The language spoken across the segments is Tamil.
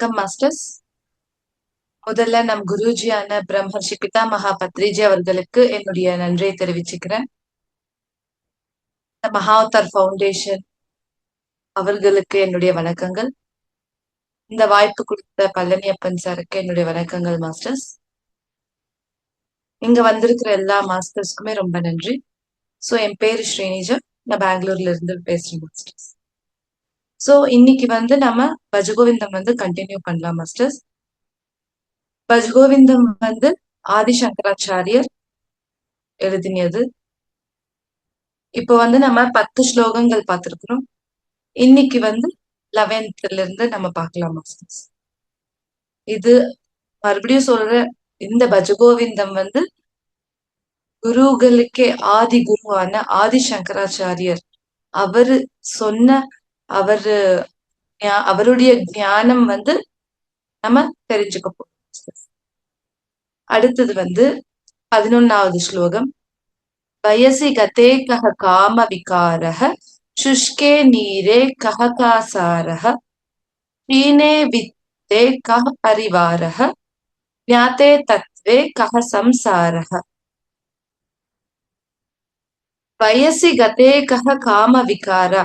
வணக்கம் மாஸ்டர்ஸ். முதல்ல நம் குருஜியான பிரம்மர்ஷி பிதாமகா பத்ரிஜி அவர்களுக்கு என்னுடைய நன்றியை தெரிவிச்சுக்கிறேன். இந்த மகாவதார் ஃபவுண்டேஷன் அவர்களுக்கு என்னுடைய வணக்கங்கள். இந்த வாய்ப்பு கொடுத்த பழனியப்பன் சாருக்கு என்னுடைய வணக்கங்கள் மாஸ்டர்ஸ். இங்க வந்திருக்கிற எல்லா மாஸ்டர்ஸ்க்குமே ரொம்ப நன்றி. ஸோ என் பேரு ஸ்ரீனிஜா, நான் பெங்களூர்ல இருந்து பேசுறேன் மாஸ்டர்ஸ். ஸோ இன்னைக்கு நம்ம பஜகோவிந்தம் கண்டினியூ பண்ணலாம் மாஸ்டர்ஸ். பஜகோவிந்தம் ஆதி சங்கராச்சாரியர் எழுதினது. இப்போ நம்ம 10 ஸ்லோகங்கள் பார்த்திருக்கிறோம். இன்னைக்கு 11th இருந்து நம்ம பார்க்கலாம் மாஸ்டர்ஸ். இது மறுபடியும் சொல்ற, இந்த பஜகோவிந்தம் குருகளுக்கே ஆதி குருவான ஆதி சங்கராச்சாரியர் அவரு சொன்ன அவருடைய ஞானம் நம்ம தெரிஞ்சுக்க போறோம். அடுத்தது 11வது ஸ்லோகம். வயசி கதே கஹ காம விகாரஹ शुष्के नीरे कह का सारः क्षीणे वित्ते कह परिवारः ज्ञाते तत्वे कह संसारः. வயசி கதே கஹ காம விகாரா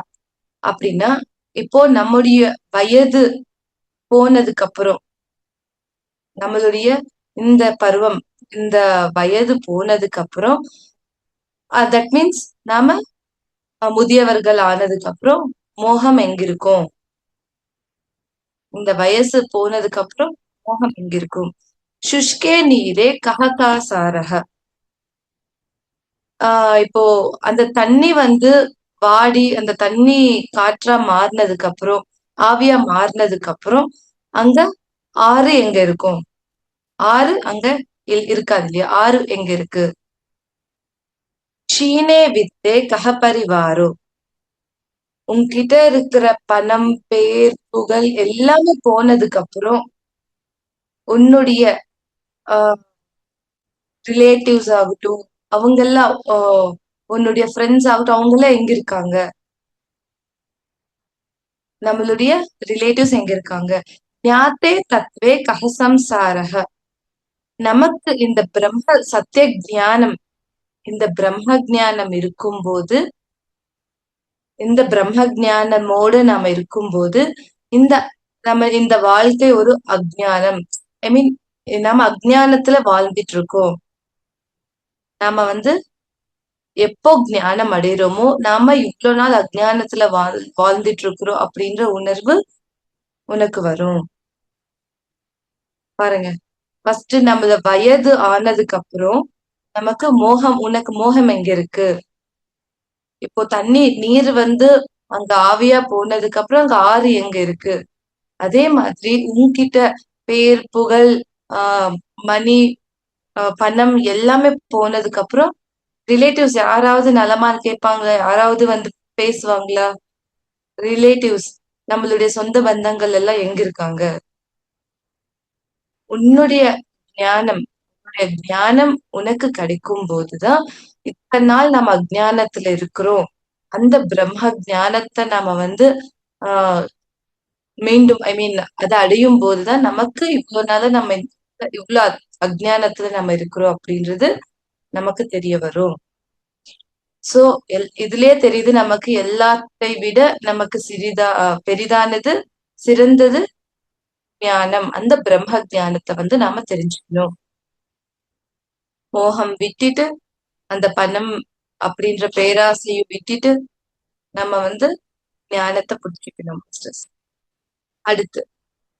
அப்படின்னா, இப்போ நம்முடைய வயது போனதுக்கு அப்புறம், நம்மளுடைய இந்த பருவம், இந்த வயது போனதுக்கு அப்புறம், தட் மீன்ஸ் நாம முதியவர்கள் ஆனதுக்கு அப்புறம் மோகம் எங்க இருக்கும்? இந்த வயசு போனதுக்கு அப்புறம் மோகம் எங்க இருக்கும்? சுஷ்கே நீரே கஹகா சாரக. இப்போ அந்த தண்ணி வாடி, அந்த தண்ணி காற்றா மாறினதுக்கு அப்புறம், ஆவியா மாறினதுக்கு அப்புறம் அங்க ஆறு எங்க இருக்கும்? ஆறு அங்க இருக்காது இல்லையா? ஆறு எங்க இருக்கு? ஷீனே வித்தே கஹ பரிவாரோ. உன்கிட்ட இருக்கிற பணம், பேர், புகழ் எல்லாமே போனதுக்கு அப்புறம் உன்னுடைய ரிலேட்டிவ்ஸ் ஆகட்டும், அவங்க எல்லாம் உன்னுடைய ஃப்ரெண்ட்ஸ் ஆகட்டும், அவங்க எல்லாம் எங்க இருக்காங்க? நம்மளுடைய ரிலேட்டிவ்ஸ் எங்க இருக்காங்க? ஞாத்தே தத்வே கஹ சம்சாரஹ. நமக்கு இந்த பிரம்ம சத்திய ஞானம், இந்த பிரம்ம ஞானம் இருக்கும்போது, இந்த பிரம்ம ஞானமோடு நாம இருக்கும்போது, இந்த நம்ம இந்த வாழ்க்கை ஒரு அஜ்ஞானம், ஐ மீன் நம்ம அஜ்ஞானத்துல வாழ்ந்துட்டு இருக்கோம். நாம எப்போ ஞானம் அடைகிறோமோ, நாம இவ்வளவு நாள் அஜ்ஞானத்துல வாழ்ந்துட்டு இருக்கிறோம் அப்படின்ற உணர்வு உனக்கு வரும். பாருங்க, ஃபர்ஸ்ட் நம்மள வயது ஆனதுக்கு அப்புறம் நமக்கு மோகம், உனக்கு மோகம் எங்க இருக்கு? இப்போ நீர் அங்க ஆவியா போனதுக்கு அப்புறம் அங்க ஆறு எங்க இருக்கு? அதே மாதிரி உன்கிட்ட பேர், புகழ், மணி, பணம் எல்லாமே போனதுக்கு அப்புறம் ரிலேட்டிவ்ஸ் யாராவது நலமான்னு கேட்பாங்க? யாராவது பேசுவாங்களா? ரிலேட்டிவ்ஸ், நம்மளுடைய சொந்த பந்தங்கள் எல்லாம் எங்க இருக்காங்க? உன்னுடைய ஞானம் உனக்கு கிடைக்கும் போதுதான், இத்தனை நாள் நம்ம அஜ்ஞானத்துல இருக்கிறோம், அந்த பிரம்ம ஞானத்தை நாம ஆஹ் மீண்டும், ஐ மீன் அதை அடையும் போதுதான் நமக்கு இவ்வளவு நாள நம்ம இவ்வளவு அஜ்ஞானத்துல நம்ம இருக்கிறோம் அப்படின்றது நமக்கு தெரிய வரும். சோ இதுலயே தெரியுது, நமக்கு எல்லாத்தை விட நமக்கு பெரிதானது, சிறந்தது ஞானம். அந்த பிரம்ம ஞானத்தை நாம தெரிஞ்சுக்கணும். மோகம் விட்டுட்டு, அந்த பணம் அப்படின்ற பேராசையை விட்டுட்டு நம்ம ஞானத்தை புடிச்சுக்கணும். அடுத்து,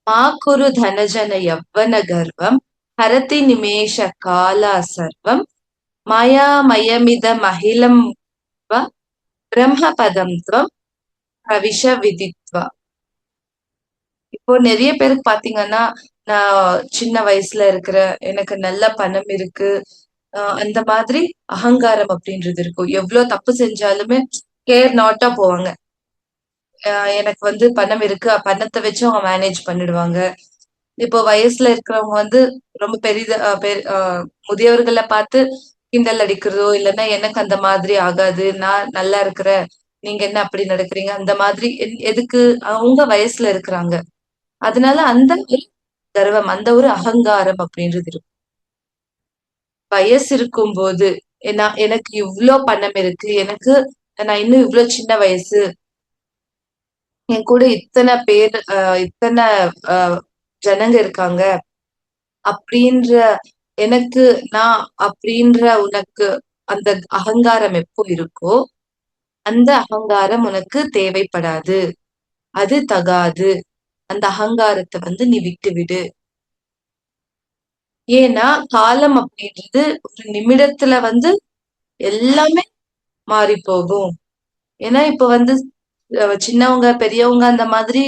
மாக்குரு தனஜன யவ்வன கர்வம் ஹரதி நிமேஷ காலா சர்வம் மாயாமயமித மகிழம் பிரம்ம பதம் துவம் பிரவிஷ விதித்வா. இப்போ நிறைய பேருக்கு பாத்தீங்கன்னா, நான் சின்ன வயசுல இருக்கிற, எனக்கு நல்ல பணம் இருக்கு, அந்த மாதிரி அகங்காரம் அப்படின்றது இருக்கும். எவ்வளவு தப்பு செஞ்சாலுமே கேர் நாட்டா போவாங்க. எனக்கு பணம் இருக்கு, பணத்தை வச்சு அவங்க மேனேஜ் பண்ணிடுவாங்க. இப்போ வயசுல இருக்கிறவங்க ரொம்ப முதியவர்களை பார்த்து கிண்டல் அடிக்கிறதோ, இல்லைன்னா எனக்கு அந்த மாதிரி ஆகாது, நான் நல்லா இருக்கிறேன், நீங்க என்ன அப்படி நடக்கிறீங்க, அந்த மாதிரி எதுக்கு? அவங்க வயசுல இருக்கிறாங்க, அதனால அந்த ஒரு கர்வம், அந்த ஒரு அகங்காரம் அப்படின்றது இருக்கும். வயசு இருக்கும்போது, எனக்கு இவ்ளோ பணம் இருக்கு. நான் இன்னும் இவ்ளோ சின்ன வயசு. என் கூட இத்தன பேர் இத்தன அ ஜனங்க இருக்காங்க. அப்படின்ற எனக்கு நான் அப்படின்ற உனக்கு அந்த அகங்காரம் எப்போ இருக்கோ, அந்த அகங்காரம் உனக்கு தேவைப்படாது. அது தகாது. அந்த அகங்காரத்த வந்து நீ விட்டு விடு. ஏன்னா, காலம் அப்படின்றது ஒரு நிமிடத்துல வந்து எல்லாமே மாறி போகும். ஏன்னா, இப்ப வந்து சின்னவங்க, பெரியவங்க அந்த மாதிரி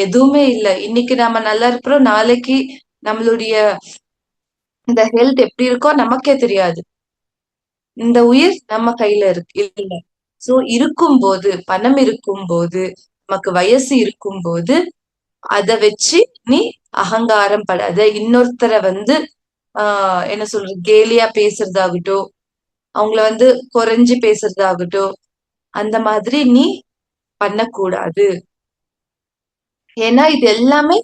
எதுவுமே இல்ல. இன்னைக்கு நாம நல்லா இருக்கிறோம். நாளைக்கு நம்மளுடைய இந்த ஹெல்த் எப்படி இருக்கோ நமக்கே தெரியாது. இந்த உயிர் நம்ம கையில இல்ல. சோ இருக்கும்போது, பணம் இருக்கும்போது, நமக்கு வயசு இருக்கும்போது, அத வச்சு நீ அகங்காரம் படாத. இன்னொருத்தர வந்து ஆ என்ன சொல்றது? கேலியா பேசுறதாகட்டும், அவங்கள வந்து குறைஞ்சு பேசுறதாகட்டும், அந்த மாதிரி நீ பண்ணக்கூடாது. ஏன்னா இது எல்லாமே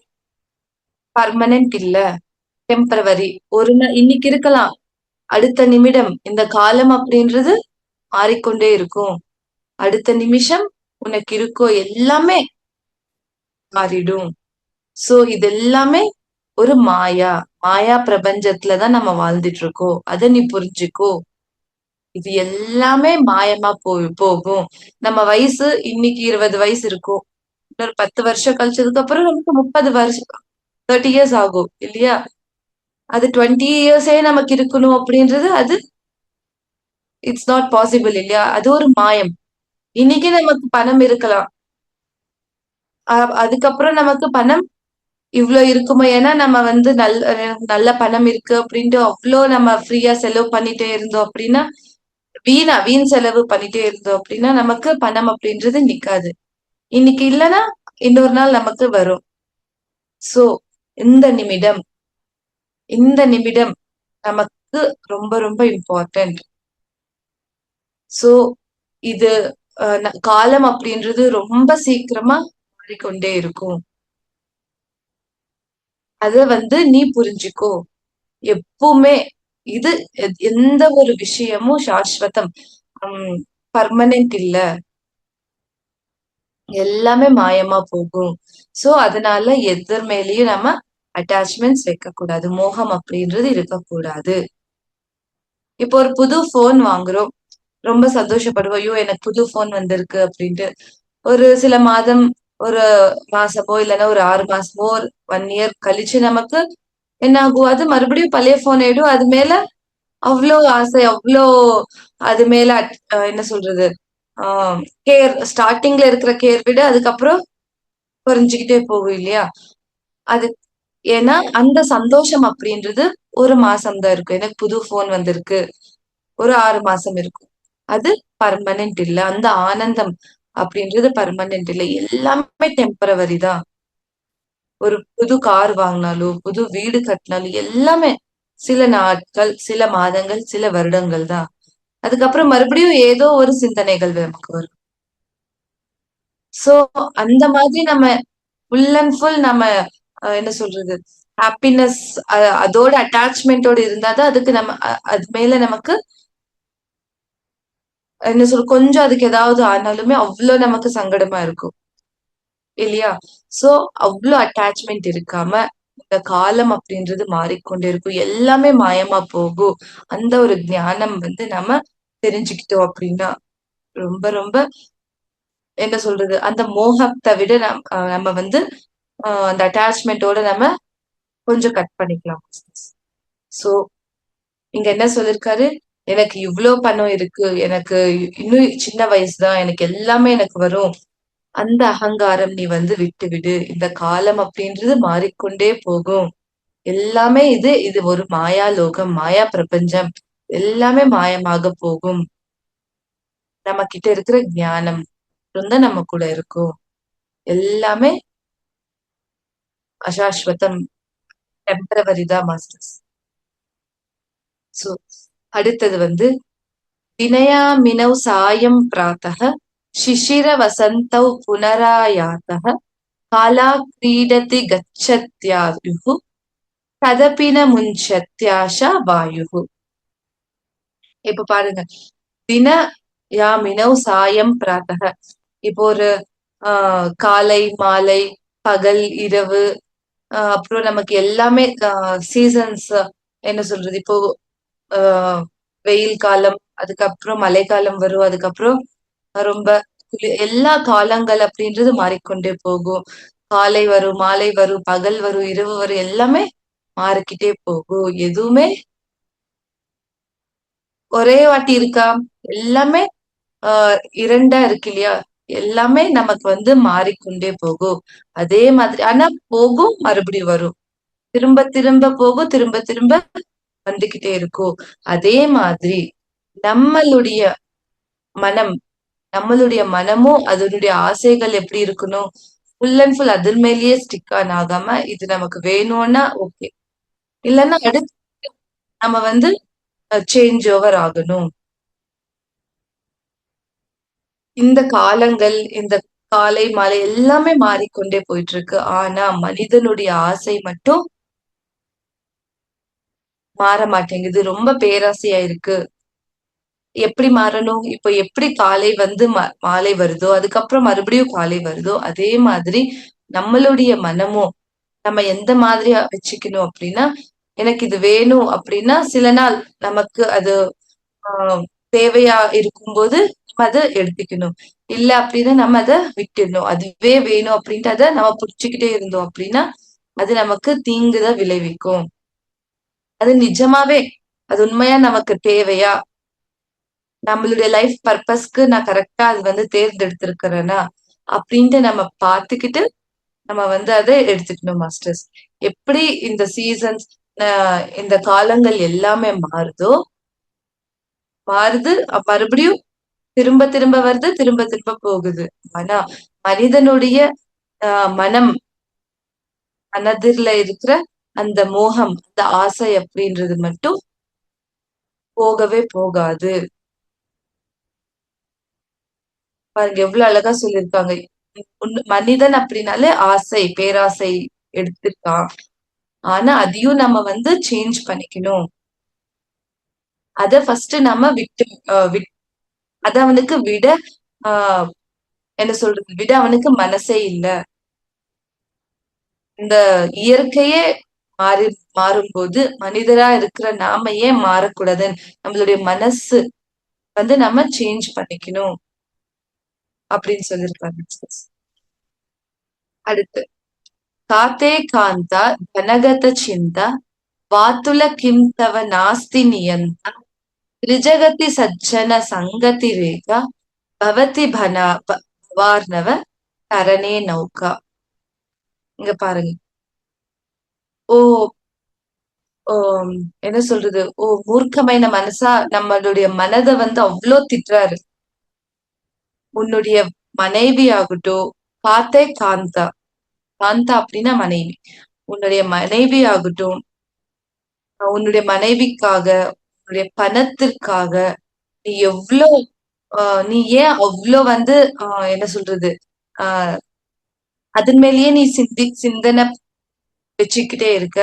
பர்மனன்ட் இல்ல. டெம்பரவரி. இன்னைக்கு இருக்கலாம். அடுத்த நிமிடம் இந்த காலம் அப்படின்றது மாறிக்கொண்டே இருக்கும். அடுத்த நிமிஷம் உனக்கு இருக்கோ எல்லாமே மாறிடும். சோ இது எல்லாமே ஒரு மாயா. மாயா பிரபஞ்சத்துல தான் நம்ம வாழ்ந்துட்டு இருக்கோம். அத நீ புரிஞ்சுக்கோ. இது எல்லாமே மாயமா போகும். நம்ம வயசு இன்னைக்கு 20 வயசு இருக்கும். இன்னொரு 10 வருஷம் கழிச்சதுக்கு அப்புறம் நமக்கு 30 வருஷம் 30 இயர்ஸ் ஆகும் இல்லையா? அது 20 இயர்ஸே நமக்கு இருக்கணும் அப்படின்றது அது இட்ஸ் நாட் பாசிபிள் இல்லையா? அது ஒரு மாயம். இன்னைக்கு நமக்கு பணம் இருக்கலாம். அதுக்கப்புறம் நமக்கு பணம் இவ்ளோ இருக்குமோ? ஏன்னா நம்ம வந்து நல்ல பணம் இருக்கு அப்படின்ட்டு அவ்ளோ நம்ம ஃப்ரீயா செலவு பண்ணிட்டே இருந்தோம் அப்படின்னா, வீண் செலவு பண்ணிட்டே இருந்தோம் அப்படின்னா, நமக்கு பணம் அப்படின்றது நிக்காது. இன்னைக்கு இல்லன்னா, இன்னொரு நாள் நமக்கு வரும். சோ, இந்த நிமிடம் இந்த நிமிடம் நமக்கு ரொம்ப ரொம்ப இம்பார்ட்டன்ட். சோ, இது காலம் அப்படின்றது ரொம்ப சீக்கிரமா மாறிக்கொண்டே இருக்கும். அத வந்து நீ புரிஞ்சுக்கோ. எப்பவுமே இது எந்த ஒரு விஷயமும் சாஸ்வதம். ம் பர்மனன்ட் இல்ல. எல்லாமே மாயமா போகும். சோ, அதனால எதர் மேலயும் நம்ம அட்டாச்மெண்ட்ஸ் வைக்கக்கூடாது. மோகம் அப்படின்றது இருக்கக்கூடாது. இப்போ ஒரு புது ஃபோன் வாங்குறோம். ரொம்ப சந்தோஷப்படுவோம். ஐயோ! எனக்கு புது ஃபோன் வந்திருக்கு அப்படின்ட்டு. ஒரு சில மாதம், ஒரு மாசமோ, இல்லன்னா ஒரு 6 மாசமோ, ஒரு 1 இயர் கழிச்சு நமக்கு என்ன ஆகும்? அது மறுபடியும் பழைய ஃபோன் ஆயிடும். அது மேல அவ்ளோ ஆசை, அவ்ளோ அது மேல என்ன சொல்றது? ஆ ஸ்டார்ட்டிங்ல இருக்கிற கேர் விட அதுக்கப்புறம் குறைஞ்சுகிட்டே போகும் இல்லையா? அது ஏன்னா அந்த சந்தோஷம் அப்படின்றது ஒரு மாசம் தான் இருக்கும். எனக்கு புது ஃபோன் வந்திருக்கு. ஒரு 6 மாசம் இருக்கும். அது பர்மனன்ட் இல்ல. அந்த ஆனந்தம் அப்படின்றது பர்மனன்ட் இல்ல. எல்லாமே டெம்பரவரி தான். ஒரு புது கார் வாங்குனாலும், புது வீடு கட்டினாலும் எல்லாமே சில நாட்கள், சில மாதங்கள், சில வருடங்கள் தான். அதுக்கப்புறம் மறுபடியும் ஏதோ ஒரு சிந்தனைகள் நமக்கு வரும். சோ, அந்த மாதிரி நம்ம ஃபுல் அண்ட் ஃபுல் நம்ம என்ன சொல்றது? ஹாப்பினஸ் அதோட அட்டாச்மென்ட்டோட இருந்தா தான் அதுக்கு அது மேல நமக்கு என்ன கொஞ்சம் அதுக்கு ஏதாவது ஆனாலுமே அவ்ளோ நமக்கு சங்கடமா இருக்கும். இல்லையா? சோ, அவ்ளோ அட்டாச்மென்ட் இருக்காம, இந்த காலம் அப்படின்றது மாறிக்கொண்டே இருக்கும். எல்லாமே மாயமா போகும். அந்த ஒரு ஞானம் வந்து நம்ம தெரிஞ்சுக்கிட்டோம் அப்படின்னா, ரொம்ப ரொம்ப என்ன சொல்றது? அந்த மோகத்த விட நம்ம வந்து அந்த அட்டாச்மென்ட்டோட நம்ம கொஞ்சம் கட் பண்ணிக்கலாம். சோ, இங்க என்ன சொல்லிருக்காரு? எனக்கு இவ்ளோ பணம் இருக்கு. எனக்கு இன்னும் சின்ன வயசு தான். எனக்கு எல்லாமே எனக்கு வரும். அந்த அகங்காரம் நீ வந்து விட்டுவிடு. இந்த காலம் அப்படின்றது மாறிக்கொண்டே போகும். எல்லாமே இது ஒரு மாயா லோகம், மாயா பிரபஞ்சம். எல்லாமே மாயமாக போகும். நம்ம கிட்ட இருக்கிற ஞானம் தான் நம்ம கூட இருக்கும். எல்லாமே அசாஸ்வதம். டெம்பரவரி தான் மாஸ்டர்ஸ். சோ அடுத்தது வந்து வினயாமினௌ சாயம் பிராத்தः சிசிர வசந்தௌ புனராயாத்தः காலா கிரீடதி கச்சத்யாயுः ததபி ந முஞ்சத்யாஷா வாயுः. இப்ப பாருங்க, தின யாமினௌ சாயம் பிராத்தக. இப்போ ஒரு காலை மாலை பகல் இரவு, அப்புறம் நமக்கு எல்லாமே சீசன்ஸ், என்ன சொல்றது, இப்போ ஆஹ் வெயில் காலம், அதுக்கப்புறம் மழைக்காலம் வரும், அதுக்கப்புறம் ரொம்ப எல்லா காலங்கள் அப்படின்றது மாறிக்கொண்டே போகும். காலை வரும், மாலை வரும், பகல் வரும், இரவு வரும், எல்லாமே மாறிக்கிட்டே போகும். எதுவுமே ஒரே வாட்டி இருக்கா? எல்லாமே இரண்டா இருக்கு இல்லையா? எல்லாமே நமக்கு வந்து மாறிக்கொண்டே போகும். அதே மாதிரி ஆனா போகும், மறுபடியும் வரும். திரும்ப திரும்ப போகும், திரும்ப திரும்ப வந்துகிட்டே இருக்கும். அதே மாதிரி நம்மளுடைய மனம், நம்மளுடைய மனமும் அதனுடைய ஆசைகள் எப்படி இருக்கணும்? ஃபுல் அண்ட் ஃபுல் அதன் மேலேயே ஸ்டிக் ஆன் ஆகாம, இது நமக்கு வேணும்னா ஓகே, இல்லைன்னா அடுத்து நம்ம வந்து சேஞ்ச் ஓவர் ஆகணும். இந்த காலங்கள், இந்த காலை மாலை எல்லாமே மாறிக்கொண்டே போயிட்டு இருக்கு. ஆனா மனிதனுடைய ஆசை மட்டும் மாற மாட்டேங்குது. ரொம்ப பேராசையா இருக்கு. எப்படி மாறணும்? இப்ப எப்படி காலை வந்து மாலை வருதோ, அதுக்கப்புறம் மறுபடியும் காலை வருதோ, அதே மாதிரி நம்மளுடைய மனமும் நம்ம எந்த மாதிரியா வச்சுக்கணும் அப்படின்னா, எனக்கு இது வேணும் அப்படின்னா, சில நாள் நமக்கு அது ஆஹ் தேவையா இருக்கும்போது நம்ம அத எடுத்துக்கணும். இல்ல அப்படின்னா நம்ம அத விட்டுடணும். அதுவே வேணும் அப்படின்ட்டு அத நம்ம புடிச்சுக்கிட்டே இருந்தோம் அப்படின்னா, அது நமக்கு தீங்குதான் விளைவிக்கும். அது நிஜமாவே அது உண்மையா நமக்கு தேவையா? நம்மளுடைய லைஃப் பர்பஸ்க்கு நான் கரெக்டா அது வந்து தேர்ந்தெடுத்திருக்கிறேனா? அப்படின்ட்டு நம்ம பார்த்துக்கிட்டு நம்ம வந்து அத எடுத்துக்கணும் மாஸ்டர்ஸ். எப்படி இந்த சீசன்ஸ், இந்த காலங்கள் எல்லாமே மாறுதோ, மாறுது, மறுபடியும் திரும்ப திரும்ப வருது, திரும்ப திரும்ப போகுது. ஆனா மனிதனுடைய மனம், மனதில இருக்கிற அந்த மோகம், அந்த ஆசை அப்படின்றது மட்டும் போகவே போகாது. பாருங்க எவ்வளவு அழகா சொல்லியிருக்காங்க. மனிதன் அப்படின்னாலே ஆசை, பேராசை எடுத்திருக்கான். ஆனா அதையும் நம்ம வந்து சேஞ்ச் பண்ணிக்கணும். அத ஃபர்ஸ்ட் நம்ம விட்டு அத அவனுக்கு விட ஆஹ் என்ன சொல்றது, விட அவனுக்கு மனசே இல்ல. இந்த இயற்கையே மாறி மாறும்போது மனிதரா இருக்கிற நாம ஏன் மாறக்கூடாது? நம்மளுடைய மனசு வந்து நம்ம சேஞ்ச் பண்ணிக்கணும் அப்படின்னு சொல்லியிருக்காங்க. அடுத்து, காத்தே காந்தா ஜனகத சிந்தா வாத்துல கிம் தவ நாஸ்தி நியந்தா த்ரிஜகதி சஜ்ஜன சங்கதி ரேகா பவதி பவார்ணவ தரணே நௌகா. இங்க பாருங்க. ஓ என்ன சொல்றது, மூர்க்கమైన மனசா நம்மளுடைய மனதை வந்து அவ்வளோ திட்டுறாரு. உன்னுடைய மனைவி ஆகட்டும், காத்தே காந்தா, காந்தா அப்படின்னா மனைவி. உன்னுடைய மனைவி ஆகட்டும், உன்னுடைய மனைவிக்காக, உன்னுடைய பணத்திற்காக நீ எவ்ளோ நீ ஏன் அவ்ளோ வந்து என்ன சொல்றது, ஆஹ் அதன் மேலேயே நீ சிந்தனை வச்சுக்கிட்டே இருக்க?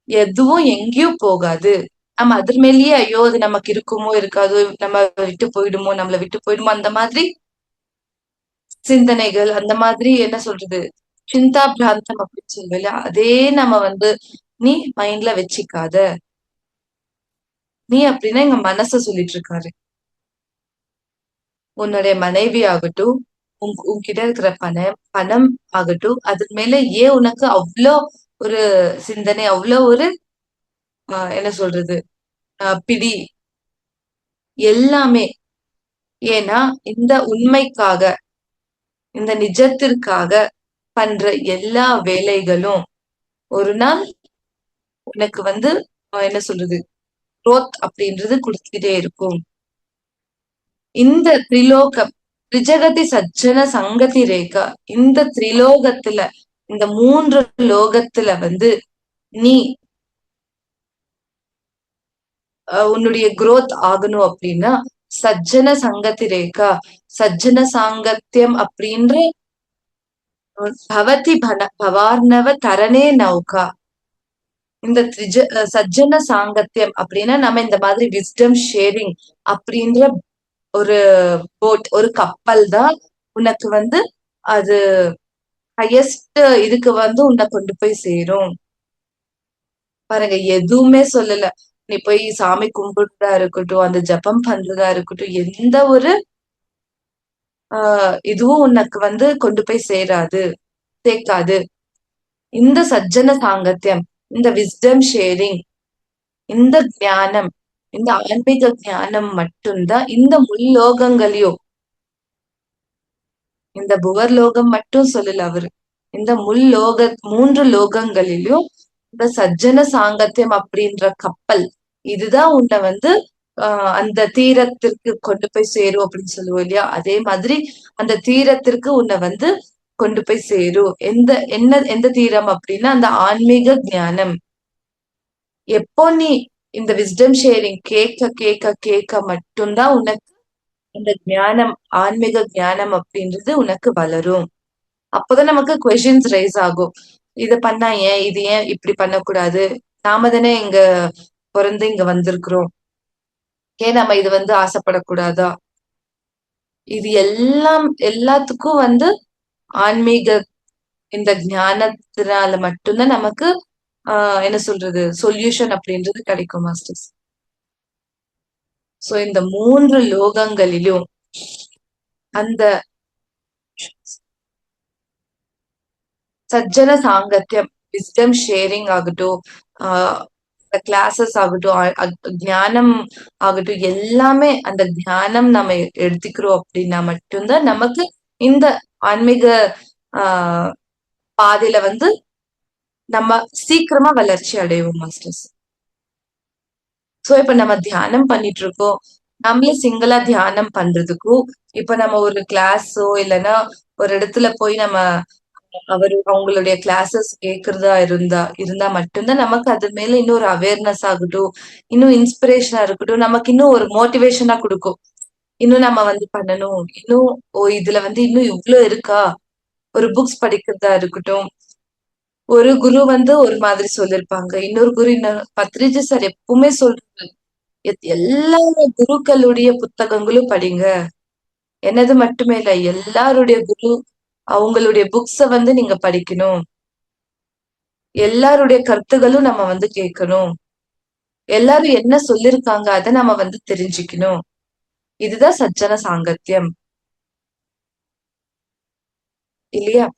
எதுவும் எங்கேயும் போகாது. நம்ம அதன் மேலேயே ஐயோ அது நமக்கு இருக்குமோ இருக்காதோ, நம்ம விட்டு போயிடுமோ, நம்மள விட்டு போயிடுமோ, அந்த மாதிரி சிந்தனைகள், அந்த மாதிரி என்ன சொல்றது, சிந்தா பிராந்தம் அப்படின்னு சொல்லுவேன், அதே நம்ம வந்து நீ மைண்ட்ல வச்சுக்காத. நீ அப்படின்னா எங்க மனச சொல்லிட்டு இருக்காரு. உன்னுடைய மனைவி ஆகட்டும், உன்கிட்ட இருக்கிற பணம் பணம் ஆகட்டும், அது மேல ஏன் உனக்கு அவ்வளோ ஒரு சிந்தனை, அவ்வளோ ஒரு என்ன சொல்றது, பிடி, எல்லாமே. ஏன்னா இந்த உண்மைக்காக, இந்த நிஜத்திற்காக பண்ற எல்லா வேலைகளும் ஒரு நாள் உனக்கு வந்து என்ன சொல்றது, growth அப்படின்றது கொடுத்துக்கிட்டே இருக்கும். இந்த திரிலோகம், திரிஜகதி சஜ்ஜன சங்கதி ரேகா, இந்த திரிலோகத்துல, இந்த மூன்று லோகத்துல வந்து நீ உன்னுடைய growth ஆகணும் அப்படின்னா சஜ்ஜன சங்கதி ரேகா, சஜ்ஜன சாங்கத்தியம் அப்படின்ற பவதி பவார்ணவ தரணே நௌகா. இந்த சஜ்ஜன சாங்கத்தியம் அப்படின்னா நம்ம இந்த மாதிரி விஸ்டம் ஷேரிங் அப்படின்ற ஒரு போட், ஒரு கப்பல் தான் உனக்கு வந்து அது ஹையஸ்ட் இதுக்கு வந்து உன்னை கொண்டு போய் சேரும். பாருங்க, எதுவுமே சொல்லல. நீ போய் சாமி கும்பிடுறதா இருக்கட்டும், அந்த ஜபம் பண்றதா இருக்கட்டும், எந்த ஒரு இதுவும் உனக்கு வந்து கொண்டு போய் சேர்க்காது. இந்த சஜ்ஜன சாங்கத்தியம், இந்த விஸ்டம் ஷேரிங், இந்த ஞானம், இந்த ஆன்மீக ஞானம் மட்டும்தான் இந்த முல்லோகங்களையும், இந்த புவர்லோகம் மட்டும் சொல்லல அவரு, இந்த மூன்று லோகங்களிலும் இந்த சஜ்ஜன சாங்கத்தியம் அப்படின்ற கப்பல் இதுதான் உன்னை வந்து அந்த தீரத்திற்கு கொண்டு போய் சேரும் அப்படின்னு சொல்லுவோம் இல்லையா? அதே மாதிரி அந்த தீரத்திற்கு உன்னை வந்து கொண்டு போய் சேரும். எந்த தீரம் அப்படின்னா அந்த ஆன்மீக ஞானம். எப்போ நீ இந்த விஸ்டம் ஷேரிங் கேட்க கேட்க கேட்க மட்டும்தான் உனக்கு இந்த ஞானம், ஆன்மீக ஞானம் அப்படின்றது உனக்கு வளரும். அப்போதான் நமக்கு கொஸ்டின்ஸ் ரைஸ் ஆகும். இத பண்ணா ஏன், இது ஏன் இப்படி பண்ணக்கூடாது, நாம தானே இங்க பிறந்து இங்க வந்திருக்கிறோம், ஏன் நம்ம இது வந்து ஆசைப்படக்கூடாதா? இது எல்லாத்துக்கும் வந்து ஆன்மீக இந்த ஞானத்தினால மட்டும்தான் நமக்கு என்ன சொல்றது, சொல்யூஷன் அப்படின்றது கிடைக்கும் மாஸ்டர்ஸ். சோ இந்த மூன்று லோகங்களிலும் அந்த சஜ்ஜன சாங்கத்தியம், விஸ்டம் ஷேரிங் ஆகட்டும், கிளாஸஸ் ஆகட்டும், ஞானம் ஆகட்டும், எல்லாமே அந்த ஞானம் நம்ம எடுத்துக்கிறோம் அப்படின்னா மட்டும்தான் நமக்கு இந்த ஆன்மீக ஆஹ் பாதையில வந்து நம்ம சீக்கிரமா வளர்ச்சி அடைவோம் மாஸ்டர்ஸ். சோ இப்ப நம்ம தியானம் பண்ணிட்டு இருக்கோம். நம்மளே சிங்கிளா தியானம் பண்றதுக்கும், இப்ப நம்ம ஒரு கிளாஸோ இல்லைன்னா ஒரு இடத்துல போய் நம்ம அவங்களுடைய கிளாஸஸ் கேட்கறதா இருந்தா மட்டும்தான் நமக்கு அது மேல இன்னொரு அவேர்னஸ் ஆகட்டும், இன்னும் இன்ஸ்பிரேஷனா இருக்கட்டும், நமக்கு இன்னும் ஒரு மோட்டிவேஷனா கொடுக்கும். இன்னும் நம்ம வந்து பண்ணணும், இன்னும் இதுல வந்து இன்னும் இவ்வளவு இருக்கா, ஒரு புக்ஸ் படிக்கிறதா இருக்கட்டும். ஒரு குரு வந்து ஒரு மாதிரி சொல்லிருப்பாங்க, இன்னொரு குரு இன்னொரு. பத்ரிஜி சார் எப்பவுமே சொல்றாங்க, எல்லா குருக்களுடைய புத்தகங்களும் படிங்க. என்னது மட்டுமே இல்ல, எல்லாருடைய குரு அவங்களுடைய புக்ஸ வந்து நீங்க படிக்கணும். எல்லாருடைய கருத்துகளும் நம்ம வந்து கேட்கணும். எல்லாரும் என்ன சொல்லிருக்காங்க அதை நம்ம வந்து தெரிஞ்சுக்கணும். இதுதான் சஜ்ஜன சாங்கத்தியம் இல்லையா?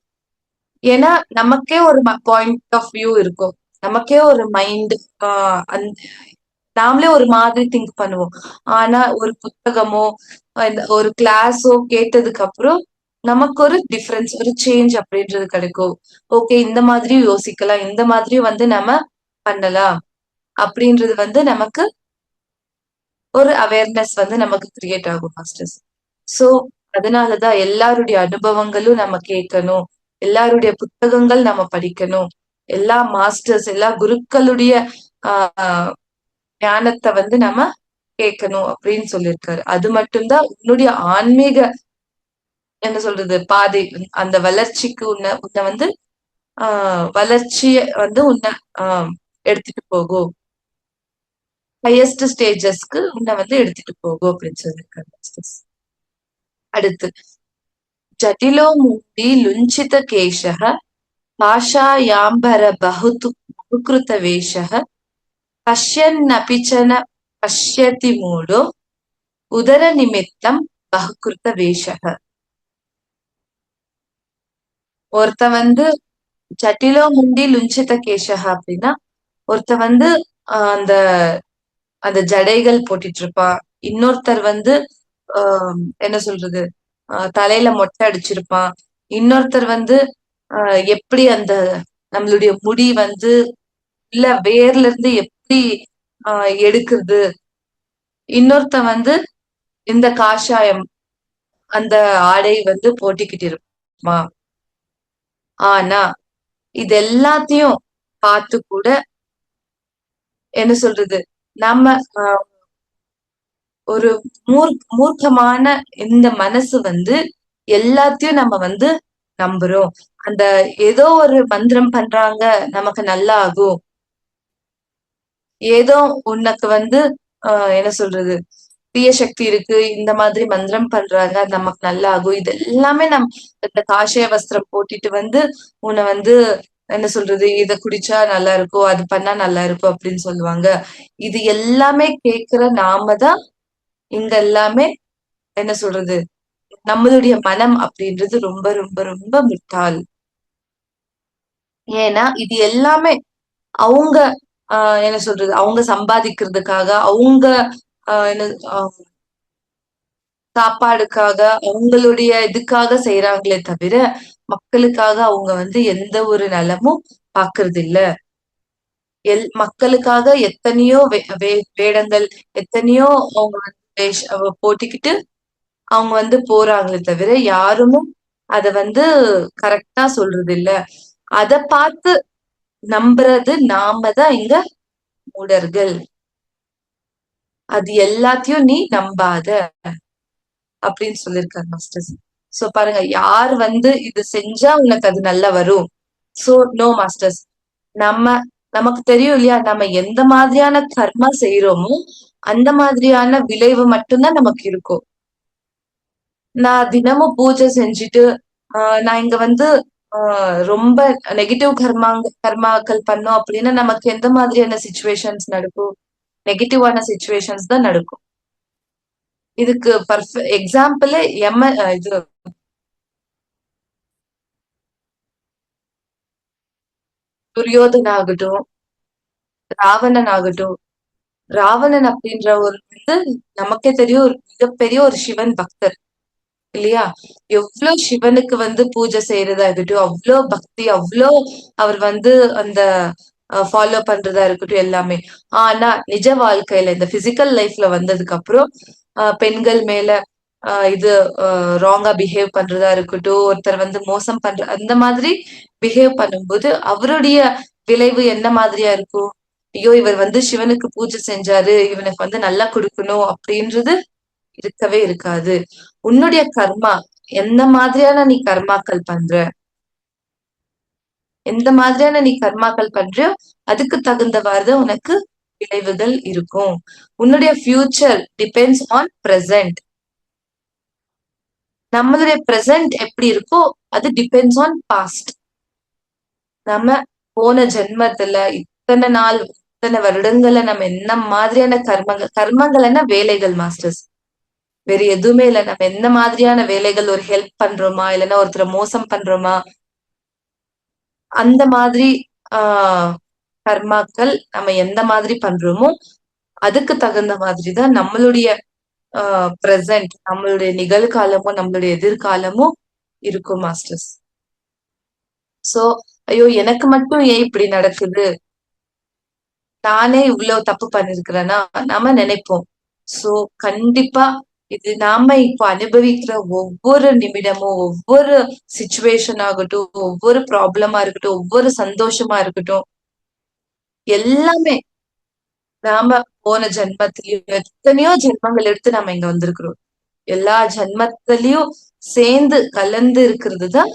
ஏன்னா நமக்கே ஒரு பாயிண்ட் ஆஃப் வியூ இருக்கும், நமக்கே ஒரு மைண்ட், நாமளே ஒரு மாதிரி திங்க் பண்ணுவோம். ஆனா ஒரு புத்தகமோ ஒரு கிளாஸோ கேட்டதுக்கு அப்புறம் நமக்கு ஒரு டிஃபரன்ஸ், ஒரு சேஞ்ச் அப்படின்றது கிடைக்கும். ஓகே, இந்த மாதிரியும் யோசிக்கலாம், இந்த மாதிரியும் வந்து நம்ம பண்ணலாம் அப்படின்றது வந்து நமக்கு ஒரு அவேர்னஸ் வந்து நமக்கு கிரியேட் ஆகும் மாஸ்டர்ஸ். சோ அதனாலதான் எல்லாருடைய அனுபவங்களும் நம்ம கேட்கணும், எல்லாருடைய புத்தகங்கள் நம்ம படிக்கணும், எல்லா மாஸ்டர்ஸ், எல்லா குருக்களுடைய ஆஹ் ஞானத்தை வந்து நம்ம கேட்கணும் அப்படின்னு சொல்லியிருக்காரு. அது மட்டும்தான் உன்னுடைய ஆன்மீக என்ன சொல்றது பாதை, அந்த வளர்ச்சிக்கு உன்னை உன்னை வந்து வளர்ச்சிய வந்து உன்னை எடுத்துட்டு போகும், ஹையஸ்ட் ஸ்டேஜஸ்க்கு உன்னை வந்து எடுத்துட்டு போகும் அப்படின்னு சொல்லியிருக்காரு. அடுத்து, ஜட்டிலோ மூர்த்தி லுஞ்சித கேஷः பாஷாயாம்பர பகுகிருத வேஷः பஷ்யன்னபி ச ந பஷ்யதி மூடோ உதர நிமித்தம் பகுகிருத வேஷः. ஒருத்த வந்து ஜட்டிலோ முண்டி லுஞ்சித கேஷக அப்படின்னா, ஒருத்த வந்து அந்த அந்த ஜடைகள் போட்டுட்டு இருப்பான். இன்னொருத்தர் வந்து என்ன சொல்றது, தலையில மொட்டை அடிச்சிருப்பான். இன்னொருத்தர் வந்து எப்படி அந்த நம்மளுடைய முடி வந்து இல்ல வேர்ல இருந்து எப்படி எடுக்குறது. இன்னொருத்தன் வந்து இந்த காஷாயம், அந்த ஆடை வந்து போட்டிக்கிட்டு இருப்பான். ஆனா இது எல்லாத்தையும் பார்த்து கூட என்ன சொல்றது, நம்ம ஒரு மூர்க்கமான இந்த மனசு வந்து எல்லாத்தையும் நம்ம வந்து நம்புறோம். அந்த ஏதோ ஒரு மந்திரம் பண்றாங்க, நமக்கு நல்லா ஆகும். ஏதோ உனக்கு வந்து என்ன சொல்றது? தீய சக்தி இருக்கு. இந்த மாதிரி மந்திரம் பண்றாங்க. அது நமக்கு நல்லா ஆகும். இது எல்லாமே இந்த காஷாய வஸ்திரம் போட்டுட்டு வந்து, உன்ன வந்து என்ன சொல்றது? இத குடிச்சா நல்லா இருக்கும். அது பண்ணா நல்லா இருக்கும் அப்படின்னு சொல்லுவாங்க. இது எல்லாமே கேட்கிற நாம தான் இங்க எல்லாமே என்ன சொல்றது? நம்மளுடைய மனம் அப்படின்றது ரொம்ப ரொம்ப ரொம்ப முட்டாள். ஏன்னா, இது எல்லாமே அவங்க என்ன சொல்றது? அவங்க சம்பாதிக்கிறதுக்காக, அவங்க என்ன சாப்பாடுக்காக, அவங்களுடைய இதுக்காக செய்றாங்களே தவிர, மக்களுக்காக அவங்க வந்து எந்த ஒரு நலமும் பாக்குறதில்ல. மக்களுக்காக எத்தனையோ வேடங்கள், எத்தனையோ அவங்க வந்து போட்டிக்கிட்டு அவங்க வந்து போறாங்களே தவிர, யாருமே அத வந்து கரெக்ட்டா சொல்றதில்ல. அத பார்த்து நம்புறது நாம தான் இங்க மூடர்கள். அது எல்லாத்தையும் நீ நம்பாத அப்படின்னு சொல்லியிருக்காரு மாஸ்டர்ஸ். சோ பாருங்க, யார் வந்து இது செஞ்சா உனக்கு அது நல்லா வரும். So no masters. நம்ம நமக்கு தெரியும் இல்லையா? நம்ம எந்த மாதிரியான கர்மா செய்றோமோ, அந்த மாதிரியான விளைவு மட்டும் தான் நமக்கு இருக்கும். நான் தினமும் பூஜை செஞ்சுட்டு, நான் இங்க வந்து அ ரொம்ப நெகட்டிவ் கர்மாக்கள் பண்ணோம் அப்டின்னா, நமக்கு எந்த மாதிரியான சிச்சுவேஷன்ஸ் நடக்கும்? நெகட்டிவான சிச்சுவேஷன்ஸ் தான் நடக்கும். இதுக்கு எக்ஸாம்பிளே இது துரியோதன் ஆகட்டும், ராவணன் ஆகட்டும். ராவணன் அப்டின்ற ஒரு வந்து நமக்கே தெரியும் ஒரு மிகப்பெரிய ஒரு சிவன் பக்தர். இல்லையா? எவ்ளோ சிவனுக்கு வந்து பூஜை செய்றதா இருக்கட்டும், அவ்ளோ பக்தி, அவ்ளோ அவர் வந்து அந்த ஃபாலோ பண்றதா இருக்கட்டும் எல்லாமே. ஆனா, நிஜ வாழ்க்கையில இந்த பிசிக்கல் லைஃப்ல வந்ததுக்கு அப்புறம், பெண்கள் மேல இது ராங்கா பிஹேவ் பண்றதா இருக்கட்டும், ஒருத்தர் வந்து மோசம் அந்த மாதிரி பிஹேவ் பண்ணும்போது, அவருடைய விளைவு என்ன மாதிரியா இருக்கும்? ஐயோ! இவர் வந்து சிவனுக்கு பூஜை செஞ்சாரு. இவனுக்கு வந்து நல்லா குடுக்கணும் அப்டின்றது இருக்கவே இருக்காது. உன்னுடைய கர்மா, எந்த மாதிரியான நீ கர்மாக்கள் பண்ற? எந்த மாதிரியான நீ கர்மாக்கள் பண்றியோ, அதுக்கு தகுந்தவாறு தான் உனக்கு விளைவுகள் இருக்கும். உன்னுடைய ஃபியூச்சர் டிபெண்ட்ஸ் ஆன் பிரசன்ட். நம்மளுடைய பிரசன்ட் எப்படி இருக்கோ, அது டிபெண்ட்ஸ் ஆன் பாஸ்ட். நம்ம போன ஜென்மத்துல இத்தன நாள், இத்தன வருடங்கள்ல நம்ம என்ன மாதிரியான கர்மங்கள்னா வேலைகள் மாஸ்டர்ஸ். வேற எதுவுமே இல்ல. நம்ம என்ன மாதிரியான வேலைகள் ஒரு ஹெல்ப் பண்றோமா? இல்லன்னா ஒருத்தர மோசம் பண்றோமா? அந்த மாதிரி ஆ கர்மாக்கள் நம்ம எந்த மாதிரி பண்றோமோ, அதுக்கு தகுந்த மாதிரி தான் நம்மளுடைய ஆ பிரசன்ட், நம்மளுடைய நிகழ்காலமும், நம்மளுடைய எதிர்காலமும் இருக்கும் மாஸ்டர்ஸ். சோ, ஐயோ! எனக்கு மட்டும் ஏன் இப்படி நடக்குது? நானே இவ்ளோ தப்பு பண்ணியிருக்கிறேனா? நாம நெனைப்போம். சோ, கண்டிப்பா இது நாம இப்ப அனுபவிக்கிற ஒவ்வொரு நிமிடமும், ஒவ்வொரு சிச்சுவேஷன் ஆகட்டும், ஒவ்வொரு ப்ராப்ளமா இருக்கட்டும், ஒவ்வொரு சந்தோஷமா இருக்கட்டும், எல்லாமே நாம போன ஜென்மத்திலயும் எத்தனையோ ஜென்மங்கள் எடுத்து நாம இங்க வந்திருக்கிறோம். எல்லா ஜென்மத்திலயும் சேர்ந்து கலந்து இருக்கிறது தான்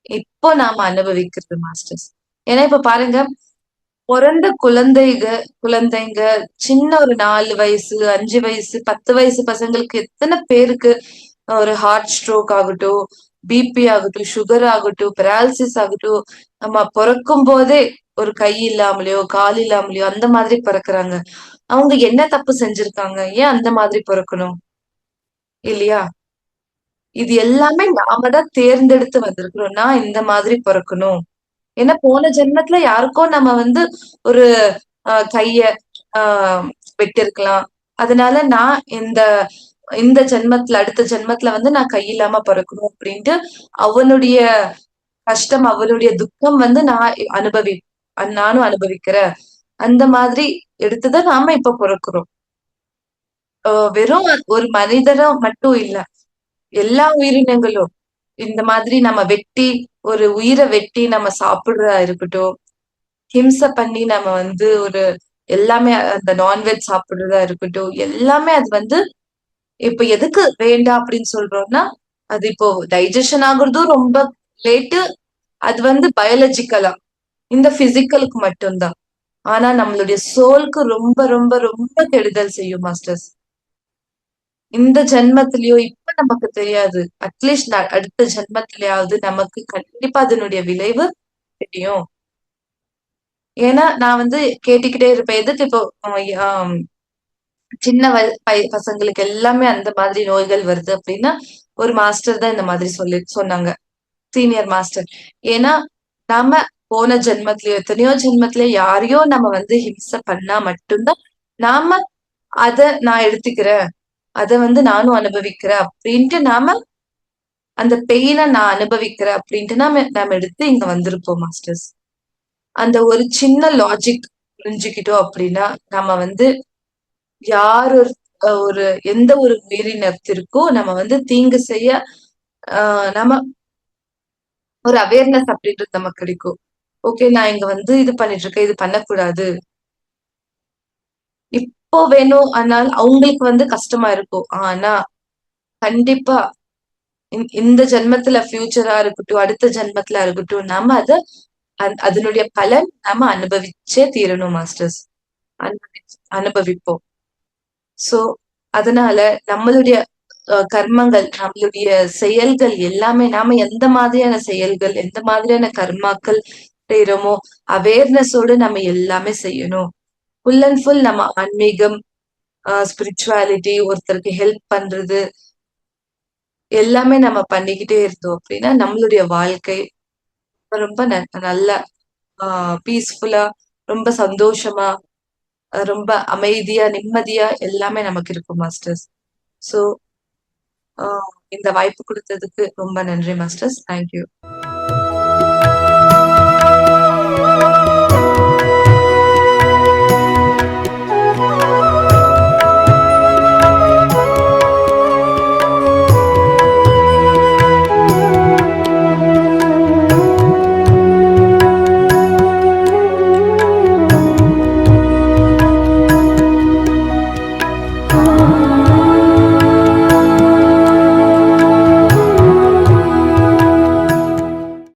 இப்போ நாம அனுபவிக்கிறது மாஸ்டர்ஸ். ஏன்னா இப்ப பாருங்க, பொறந்த குழந்தைங்க சின்ன ஒரு 4 வயசு, 5 வயசு, 10 வயசு பசங்களுக்கு எத்தன பேருக்கு ஒரு ஹார்ட் ஸ்ட்ரோக் ஆகட்டும், பிபி ஆகட்டும், சுகர் ஆகட்டும், பெராலிசிஸ் ஆகட்டும், நம்ம பொறக்கும்போதே ஒரு கை இல்லாமலயோ, கால் இல்லாமலயோ அந்த மாதிரி பொறக்குறாங்க. அவங்க என்ன தப்பு செஞ்சிருக்காங்க? ஏன் அந்த மாதிரி பொறக்கணும்? இல்லையா? இது எல்லாமே நாம தான் தேர்ந்தெடுத்து வந்திருக்கிறோம். நான் இந்த மாதிரி பொறக்கணும். ஏன்னா போன ஜென்மத்துல யாருக்கோ நம்ம வந்து ஒரு கைய ஆ வெட்டியிருக்கலாம். அதனால நான் இந்த இந்த ஜென்மத்துல அடுத்த ஜென்மத்துல வந்து நான் கை இல்லாம பொறக்கணும் அப்டின்ட்டு அவனுடைய கஷ்டம், அவனுடைய துக்கம் வந்து நானும் அனுபவிக்கிறேன். அந்த மாதிரி எடுத்து தான் நாம இப்ப பொறக்குறோம். வெறும் ஒரு மனிதரா மட்டும் இல்ல. எல்லா உயிரினங்களும் இந்த மாதிரி நம்ம ஒரு உயிர வெட்டி நம்ம சாப்பிடுறதா இருக்கட்டும், ஹிம்சை பண்ணி நம்ம வந்து எல்லாமே அந்த நான்வெஜ் சாப்பிடுறதா இருக்கட்டும், எல்லாமே அது வந்து இப்ப எதுக்கு வேண்டாம் அப்படின்னு சொல்றோம்னா, அது இப்போ டைஜஷன் ஆகுறதும் ரொம்ப லேட்டு அது வந்து பயாலஜிக்கலா, இந்த பிசிக்கலுக்கு மட்டும்தான். ஆனா நம்மளுடைய சோல்க்கு ரொம்ப ரொம்ப ரொம்ப கெடுதல் செய்யும் மாஸ்டர்ஸ். இந்த ஜென்மத்திலயோ இப்ப நமக்கு தெரியாது. அட்லீஸ்ட் அடுத்த ஜென்மத்திலயாவது நமக்கு கண்டிப்பா அதனுடைய விளைவு தெரியும். ஏன்னா நான் வந்து கேட்டுக்கிட்டே இருப்பேன். எதுக்கு இப்போ ஆம், சின்ன பசங்களுக்கு எல்லாமே அந்த மாதிரி நோய்கள் வருது அப்படின்னா, ஒரு மாஸ்டர் தான் இந்த மாதிரி சொன்னாங்க. Senior master. ஏன்னா, நாம போன ஜென்மத்திலயோ, எத்தனையோ ஜென்மத்திலயோ யாரையோ நம்ம வந்து ஹிம்சை பண்ணா மட்டும்தான், நாம அத நான் எடுத்துக்கிறேன். அத வந்து நானும் அனுபவிக்கிறேன் அப்படின்ட்டு நாம அந்த பெயின நான் அனுபவிக்கிறேன் அப்படின்ட்டு நாம நாம எடுத்து இங்க வந்திருப்போம் மாஸ்டர்ஸ். அந்த ஒரு சின்ன லாஜிக் புரிஞ்சுக்கிட்டோம் அப்படின்னா, நம்ம வந்து யார் ஒரு ஒரு எந்த ஒரு உயிரினத்திற்கும் நம்ம வந்து தீங்கு செய்ய நம்ம ஒரு அவேர்னஸ் அப்படின்றது நமக்கு கிடைக்கும். ஓகே நான் இங்க வந்து இது பண்ணிட்டு இருக்கேன். இது பண்ணக்கூடாது. இப்போ வேணும் ஆனால் அவங்களுக்கு வந்து கஷ்டமா இருக்கும். ஆனா கண்டிப்பா இந்த ஜென்மத்துல ஃபியூச்சரா இருக்கட்டும், அடுத்த ஜென்மத்துல இருக்கட்டும், நாம அத அதனுடைய பலன் நாம அனுபவிச்சே தீரணும் மாஸ்டர்ஸ். அனுபவிப்போம். சோ, அதனால நம்மளுடைய கர்மங்கள், நம்மளுடைய செயல்கள் எல்லாமே நாம எந்த மாதிரியான செயல்கள், எந்த மாதிரியான கர்மாக்கள் செய்றோமோ, அவேர்னஸோட நம்ம எல்லாமே செய்யணும். ஃபுல் அண்ட் ஃபுல் நம்ம ஆன்மீகம், ஸ்பிரிச்சுவாலிட்டி, ஒருத்தருக்கு ஹெல்ப் பண்றது, எல்லாமே நம்ம பண்ணிக்கிட்டே இருந்தோம் அப்படின்னா, நம்மளுடைய வாழ்க்கை ரொம்ப நல்ல பீஸ்ஃபுல்லா, ரொம்ப சந்தோஷமா, ரொம்ப அமைதியா, நிம்மதியா எல்லாமே நமக்கு இருக்கும் மாஸ்டர்ஸ். ஸோ, இந்த வாய்ப்பு குடுத்ததுக்கு ரொம்ப நன்றி மாஸ்டர்ஸ். Thank you.